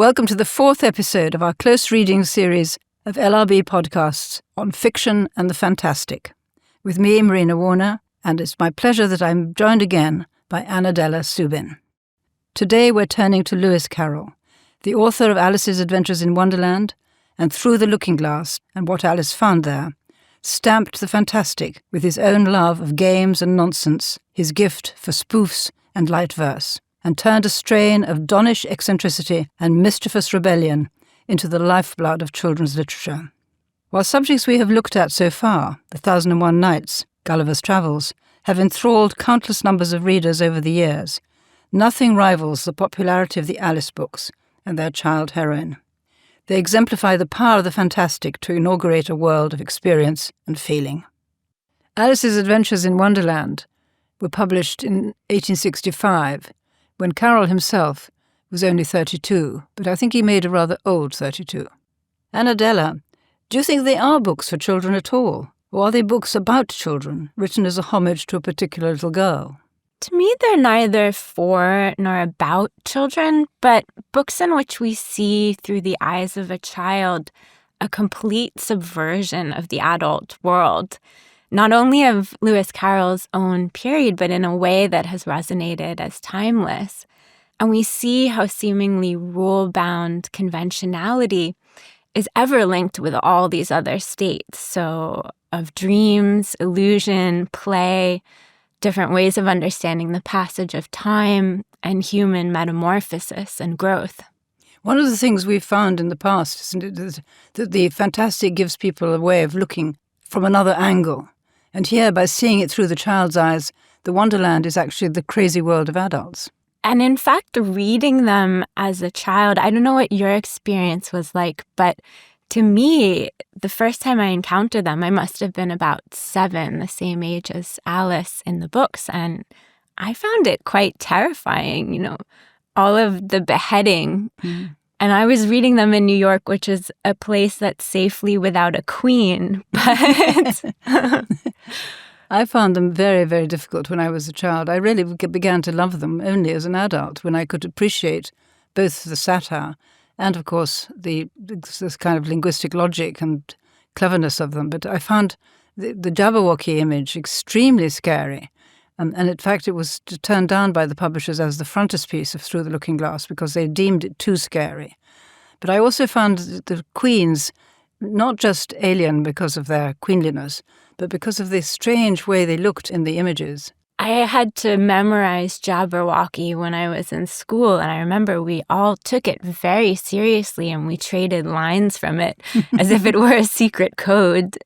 Welcome to the fourth episode of our close reading series of LRB podcasts on fiction and the fantastic. With me, Marina Warner, and it's my pleasure that I'm joined again by Della Subin. Today we're turning to Lewis Carroll, the author of Alice's Adventures in Wonderland and Through the Looking Glass and What Alice Found There, stamped the fantastic with his own love of games and nonsense, his gift for spoofs and light verse, and turned a strain of donnish eccentricity and mischievous rebellion into the lifeblood of children's literature. While subjects we have looked at so far, The 1001 Nights, Gulliver's Travels, have enthralled countless numbers of readers over the years, nothing rivals the popularity of the Alice books and their child heroine. They exemplify the power of the fantastic to inaugurate a world of experience and feeling. Alice's Adventures in Wonderland were published in 1865, when Carroll himself was only 32, but I think he made a rather old 32. Della, do you think they are books for children at all? Or are they books about children, written as a homage to a particular little girl? To me, they're neither for nor about children, but books in which we see through the eyes of a child a complete subversion of the adult world, not only of Lewis Carroll's own period, but in a way that has resonated as timeless. And we see how seemingly rule-bound conventionality is ever linked with all these other states. So of dreams, illusion, play, different ways of understanding the passage of time and human metamorphosis and growth. One of the things we've found in the past, isn't it, that the fantastic gives people a way of looking from another angle. And here, by seeing it through the child's eyes, the Wonderland is actually the crazy world of adults. And in fact, reading them as a child, I don't know what your experience was like, but to me, the first time I encountered them, I must have been about 7, the same age as Alice in the books. And I found it quite terrifying, all of the beheading. Mm. And I was reading them in New York, which is a place that's safely without a queen. But I found them very, very difficult when I was a child. I really began to love them only as an adult, when I could appreciate both the satire and, of course, this kind of linguistic logic and cleverness of them. But I found the Jabberwocky image extremely scary. And in fact, it was turned down by the publishers as the frontispiece of Through the Looking Glass because they deemed it too scary. But I also found the queens not just alien because of their queenliness, but because of the strange way they looked in the images. I had to memorize Jabberwocky when I was in school, and I remember we all took it very seriously and we traded lines from it as if it were a secret code.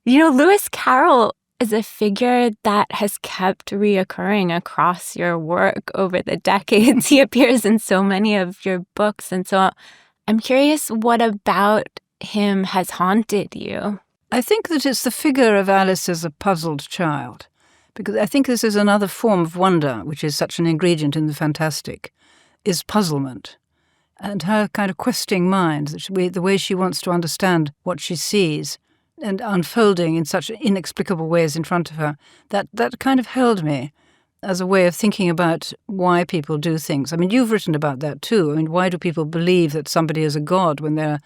Lewis Carroll is a figure that has kept reoccurring across your work over the decades. He appears in so many of your books, and so I'm curious, what about him has haunted you? I think that it's the figure of Alice as a puzzled child, because I think this is another form of wonder, which is such an ingredient in the fantastic, is puzzlement. And her kind of questing mind, the way she wants to understand what she sees, and unfolding in such inexplicable ways in front of her, that kind of held me as a way of thinking about why people do things. I mean, you've written about that too. I mean, why do people believe that somebody is a god when they're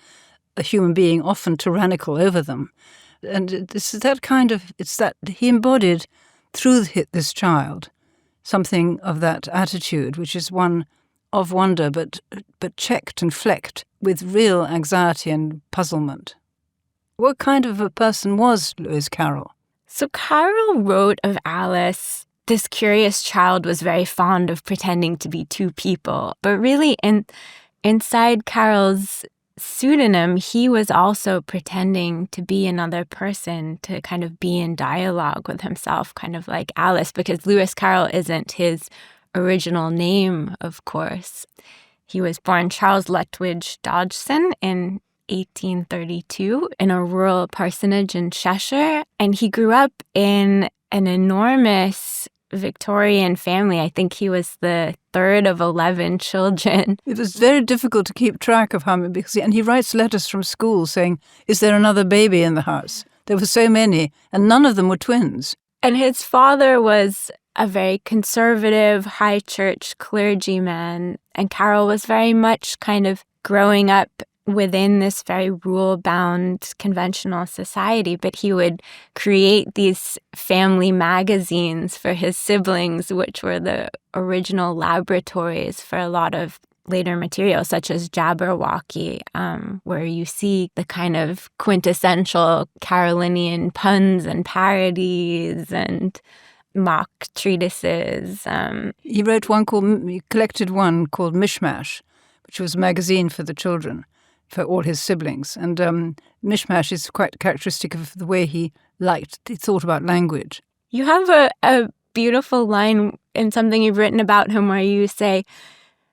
a human being often tyrannical over them? And it's that he embodied through this child something of that attitude, which is one of wonder, but checked and flecked with real anxiety and puzzlement. What kind of a person was Lewis Carroll? So Carroll wrote of Alice, this curious child was very fond of pretending to be two people. But really, inside Carroll's pseudonym, he was also pretending to be another person, to kind of be in dialogue with himself, kind of like Alice, because Lewis Carroll isn't his original name, of course. He was born Charles Lutwidge Dodgson in 1832 in a rural parsonage in Cheshire, and he grew up in an enormous Victorian family. I think he was the third of 11 children. It was very difficult to keep track of how many, and he writes letters from school saying, "Is there another baby in the house?" There were so many, and none of them were twins. And his father was a very conservative, high church clergyman. And Carroll was very much kind of growing up within this very rule-bound conventional society, but he would create these family magazines for his siblings, which were the original laboratories for a lot of later material, such as Jabberwocky, where you see the kind of quintessential Carolinian puns and parodies and mock treatises. He collected one called Mishmash, which was a magazine for the children, for all his siblings. And Mishmash is quite characteristic of the way he thought about language. You have a beautiful line in something you've written about him where you say,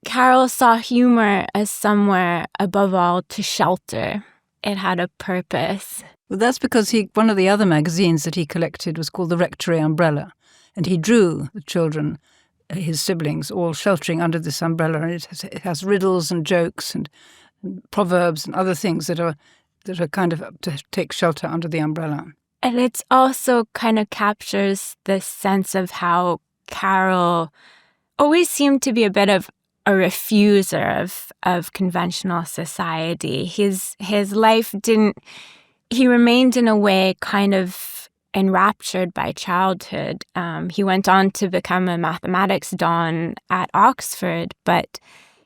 Carroll saw humor as somewhere above all to shelter. It had a purpose. Well, that's because one of the other magazines that he collected was called the Rectory Umbrella. And he drew the children, his siblings, all sheltering under this umbrella. And it has riddles and jokes and proverbs and other things that are kind of to take shelter under the umbrella. And it's also kind of captures this sense of how Carroll always seemed to be a bit of a refuser of conventional society. His life he remained in a way kind of enraptured by childhood. He went on to become a mathematics don at Oxford, but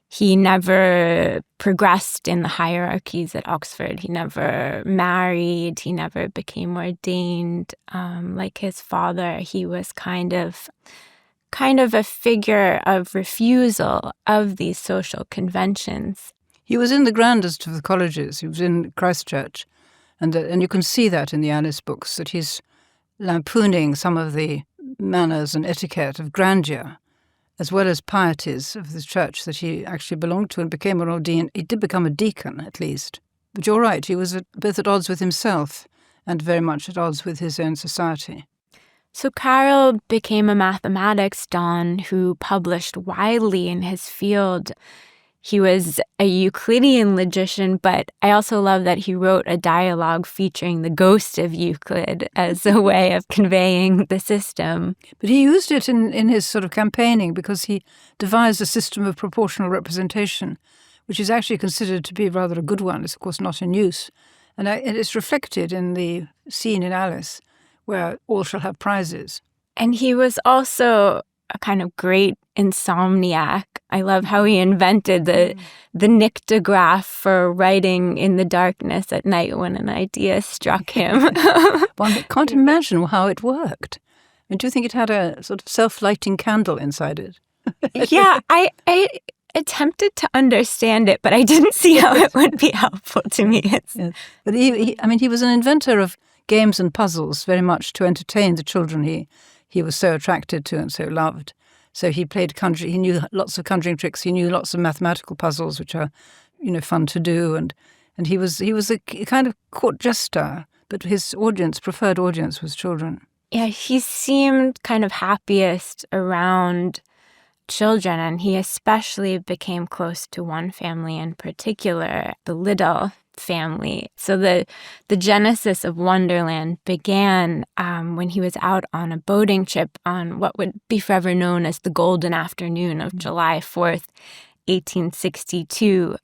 he never progressed in the hierarchies at Oxford. He never married. He never became ordained. Like his father, he was kind of a figure of refusal of these social conventions. He was in the grandest of the colleges. He was in Christ Church. And you can see that in the Alice books, that he's lampooning some of the manners and etiquette of grandeur, as well as pieties of the church that he actually belonged to and became an ordained. He did become a deacon, at least. But you're right, he was both at odds with himself and very much at odds with his own society. So Carroll became a mathematics don who published widely in his field. He was a Euclidean logician, but I also love that he wrote a dialogue featuring the ghost of Euclid as a way of conveying the system. But he used it in his sort of campaigning because he devised a system of proportional representation, which is actually considered to be rather a good one. It's, of course, not in use. And it's reflected in the scene in Alice, where all shall have prizes. And he was also a kind of great insomniac. I love how he invented the nyctograph for writing in the darkness at night when an idea struck him. One can't imagine how it worked. I mean, do you think it had a sort of self-lighting candle inside it? Yeah, I attempted to understand it, but I didn't see how it would be helpful to me. Yes. But he was an inventor of games and puzzles, very much to entertain the children he was so attracted to and so loved. So he played he knew lots of conjuring tricks, he knew lots of mathematical puzzles, which are, fun to do, and he was a kind of court jester, but his preferred audience was children. Yeah, he seemed kind of happiest around children, and he especially became close to one family in particular, the Liddell family. So the genesis of Wonderland began when he was out on a boating trip on what would be forever known as the golden afternoon of July 4th, 1862,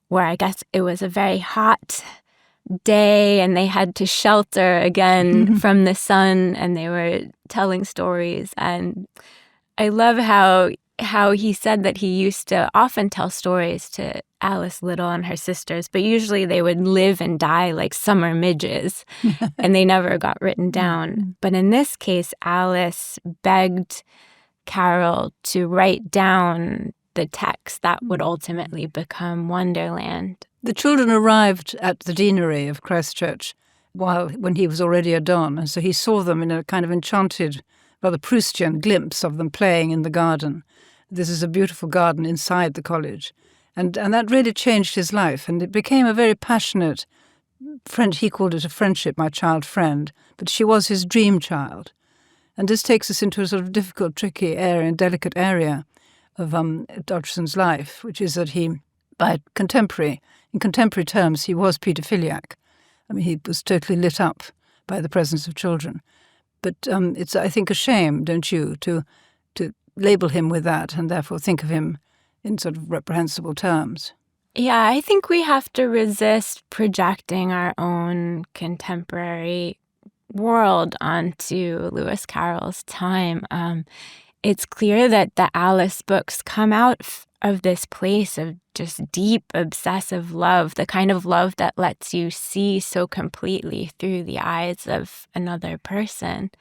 where I guess it was a very hot day and they had to shelter again from the sun, and they were telling stories. And I love how he said that he used to often tell stories to Alice Liddell and her sisters, but usually they would live and die like summer midges, and they never got written down. But in this case, Alice begged Carroll to write down the text that would ultimately become Wonderland. The children arrived at the deanery of Christ Church when he was already a don, and so he saw them in a kind of enchanted, rather Proustian glimpse of them playing in the garden. This is a beautiful garden inside the college. And that really changed his life. And it became a very passionate friend. He called it a friendship, my child friend. But she was his dream child. And this takes us into a sort of difficult, tricky area and delicate area of Dodgson's life, which is that in contemporary terms, he was paedophiliac. I mean, he was totally lit up by the presence of children. But it's, I think, a shame, don't you, to label him with that and therefore think of him in sort of reprehensible terms. Yeah, I think we have to resist projecting our own contemporary world onto Lewis Carroll's time. It's clear that the Alice books come out of this place of just deep, obsessive love, the kind of love that lets you see so completely through the eyes of another person.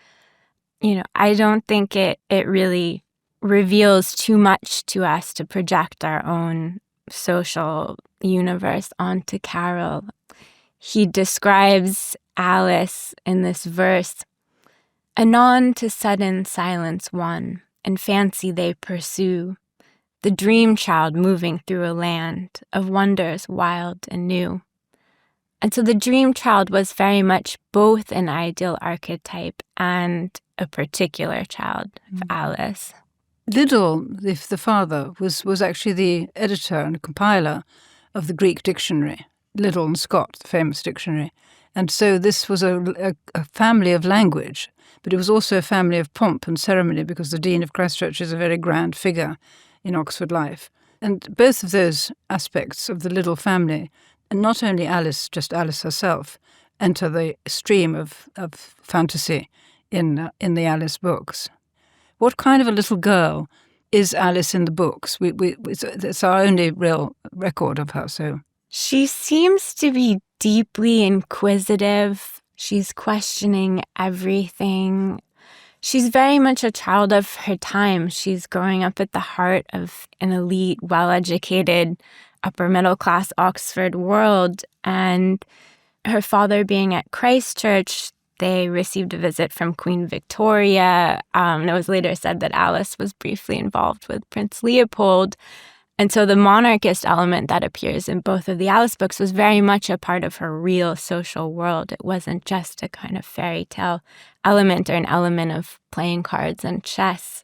I don't think it really reveals too much to us to project our own social universe onto Carroll. He describes Alice in this verse, "Anon to sudden silence won, and fancy they pursue, the dream child moving through a land of wonders wild and new." And so the dream child was very much both an ideal archetype and a particular child of Alice. Liddell, the father, was actually the editor and compiler of the Greek dictionary, Liddell and Scott, the famous dictionary. And so this was a family of language, but it was also a family of pomp and ceremony, because the Dean of Christ Church is a very grand figure in Oxford life. And both of those aspects of the Liddell family, and not only Alice, just Alice herself, enter the stream of fantasy in the Alice books. What kind of a little girl is Alice in the books? It's our only real record of her. So she seems to be deeply inquisitive. She's questioning everything. She's very much a child of her time. She's growing up at the heart of an elite, well-educated, upper-middle-class Oxford world. And her father being at Christ Church, they received a visit from Queen Victoria. It was later said that Alice was briefly involved with Prince Leopold. And so the monarchist element that appears in both of the Alice books was very much a part of her real social world. It wasn't just a kind of fairy tale element or an element of playing cards and chess.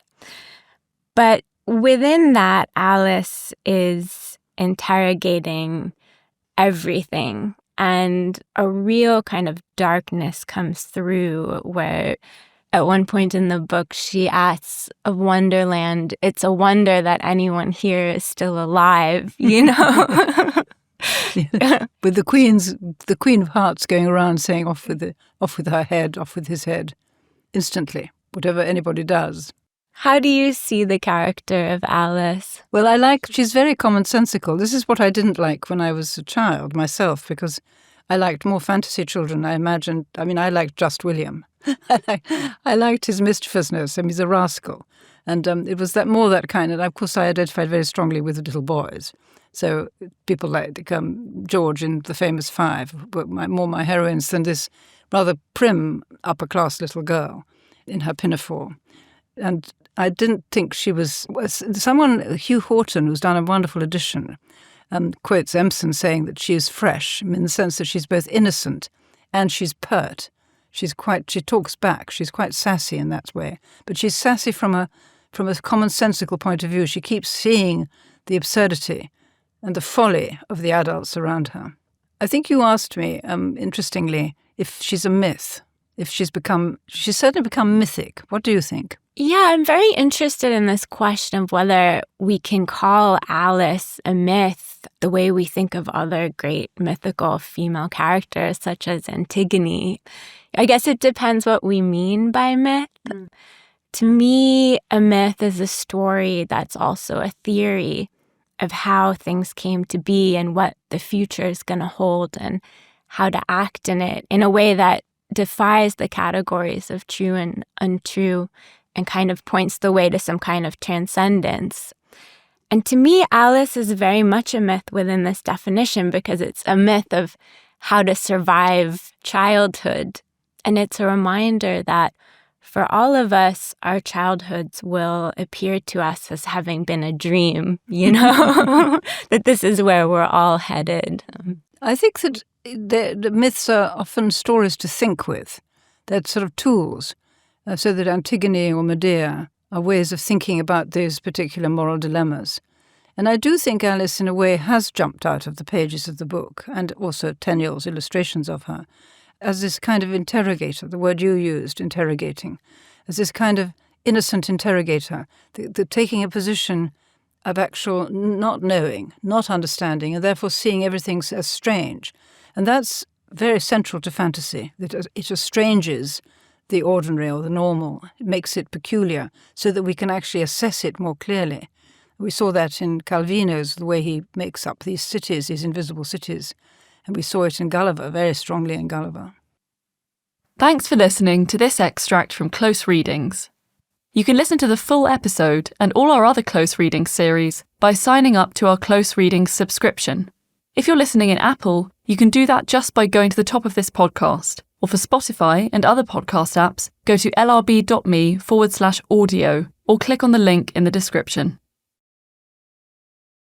But within that, Alice is interrogating everything. And a real kind of darkness comes through where at one point in the book, she asks of Wonderland, "It's a wonder that anyone here is still alive," Yeah. With the Queen of Hearts going around saying, off with her head, off with his head, instantly, whatever anybody does. How do you see the character of Alice? Well, she's very commonsensical. This is what I didn't like when I was a child myself, because I liked more fantasy children. I liked Just William. I liked his mischievousness. He's a rascal. And it was that kind. And of course, I identified very strongly with the little boys. So people like George in The Famous Five were more my heroines than this rather prim upper-class little girl in her pinafore. And I didn't think she was someone, Hugh Horton, who's done a wonderful edition, quotes Empson saying that she is fresh, in the sense that she's both innocent and she's pert. She talks back. She's quite sassy in that way. But she's sassy from a commonsensical point of view. She keeps seeing the absurdity and the folly of the adults around her. I think you asked me, interestingly, if she's a myth, if she's certainly become mythic. What do you think? Yeah, I'm very interested in this question of whether we can call Alice a myth the way we think of other great mythical female characters, such as Antigone. I guess it depends what we mean by myth. To me, a myth is a story that's also a theory of how things came to be and what the future is going to hold and how to act in it in a way that defies the categories of true and untrue and kind of points the way to some kind of transcendence. And to me, Alice is very much a myth within this definition because it's a myth of how to survive childhood. And it's a reminder that for all of us, our childhoods will appear to us as having been a dream, that this is where we're all headed. I think that the myths are often stories to think with. They're sort of tools. So that Antigone or Medea are ways of thinking about those particular moral dilemmas. And I do think Alice, in a way, has jumped out of the pages of the book, and also Tenniel's illustrations of her. as this kind of interrogator, the word you used, interrogating, as this kind of innocent interrogator, the taking a position of actual not knowing, not understanding, and therefore seeing everything as strange. And that's very central to fantasy, that it estranges the ordinary or the normal. It makes it peculiar so that we can actually assess it more clearly. We saw that in Calvino's, the way he makes up these cities, these invisible cities. And we saw it in Gulliver, very strongly in Gulliver. Thanks for listening to this extract from Close Readings. You can listen to the full episode and all our other Close Readings series by signing up to our Close Readings subscription. If you're listening in Apple, you can do that just by going to the top of this podcast. Or for Spotify and other podcast apps, go to lrb.me/audio or click on the link in the description.